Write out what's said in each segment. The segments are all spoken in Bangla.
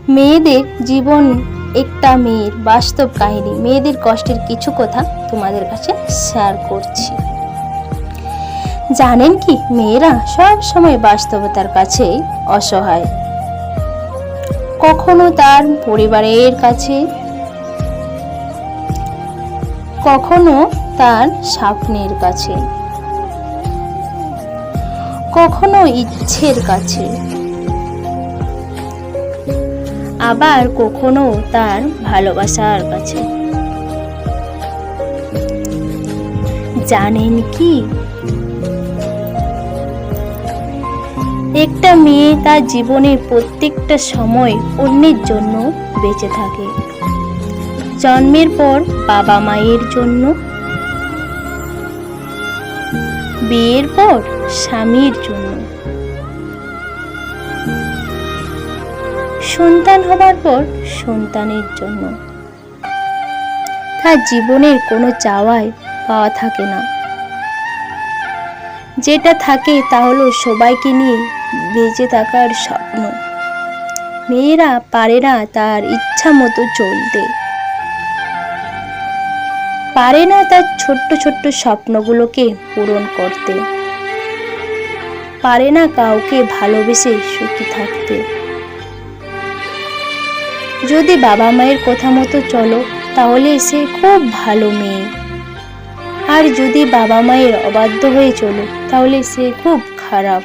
মেয়েদের জীবন একটা মেয়ের বাস্তব কাহিনী। মেয়েদের কষ্টের কিছু কথা তোমাদের কাছে শেয়ার করছি। জানেন কি, মেয়েরা সব সময় বাস্তবতার কাছে অসহায়। কখনো তার পরিবারের কাছে, কখনো তার স্বপ্নের কাছে, কখনো ইচ্ছের কাছে, আবার কখনো তার ভালোবাসার কাছে। জানেন কি, একটা মেয়ে তার জীবনের প্রত্যেকটা সময় অন্যের জন্য বেঁচে থাকে। জন্মের পর বাবা মায়ের জন্য, বিয়ের পর স্বামীর জন্য, সন্তান হবার পর সন্তানের জন্য। তার জীবনের কোনো চাওয়াই পাওয়া থাকে না। যেটা থাকে তা হলো সবাইকে নিয়ে বেঁচে থাকার স্বপ্ন। মেয়েরা পারে না তার ইচ্ছা মতো চলতে, পারে না তার ছোট্ট ছোট্ট স্বপ্নগুলোকে পূরণ করতে, পারে না কাউকে ভালোবেসে সুখী থাকতে। যদি বাবা মায়ের কথা মতো চলো তাহলে সে খুব ভালো মেয়ে, আর যদি বাবা মায়ের অবাধ্য হয়ে চলো তাহলে সে খুব খারাপ।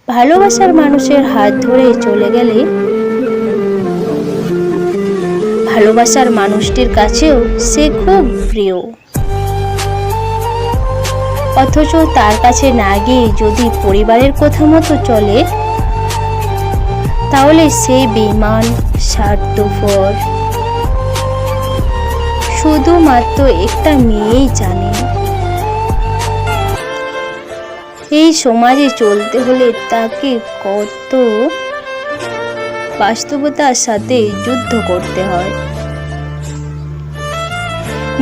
ভালোবাসার মানুষের হাত ধরে চলে গেলে ভালোবাসার মানুষটির কাছেও সে খুব প্রিয়, অথচ তার কাছে না গিয়ে যদি পরিবারের কথা মতো চলে তাহলে সে বেঈমান, স্বার্থপর। শুধুমাত্র একটা মেয়েই জানে, এই সমাজে চলতে হলে তাকে কত বাস্তবতার সাথে যুদ্ধ করতে হয়।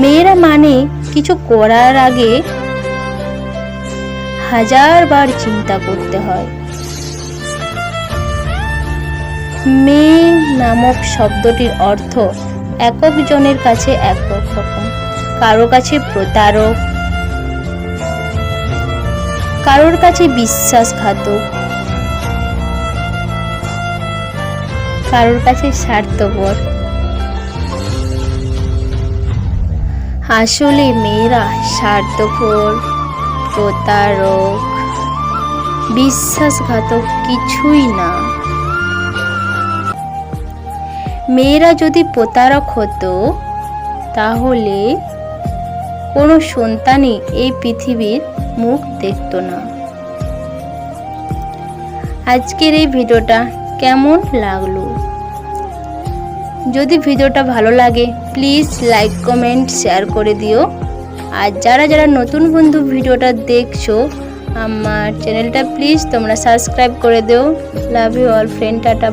মেয়েরা মানে কিছু করার আগে 1000 বার চিন্তা করতে হয়। মেয়ে নামক শব্দটির অর্থ এক একজনের কাছে এক এক রকম। কারো কাছে প্রতারক, কারোর কাছে বিশ্বাসঘাতক, কারোর কাছে স্বার্থপর। আসলে মেয়েরা স্বার্থপর, প্রতারক, বিশ্বাসঘাতক কিছুই না। মেয়েরা যদি প্রতারক হতো তাহলে কোনো সন্তানই এই পৃথিবীর মুখ দেখত না। আজকের এই ভিডিওটা কেমন লাগলো? যদি ভিডিওটা ভালো লাগে প্লিজ লাইক, কমেন্ট, শেয়ার করে দিও। আর যারা যারা নতুন বন্ধু ভিডিওটা দেখছো আমার চ্যানেলটা প্লিজ তোমরা সাবস্ক্রাইব করে দিও। Love you all friend, tata.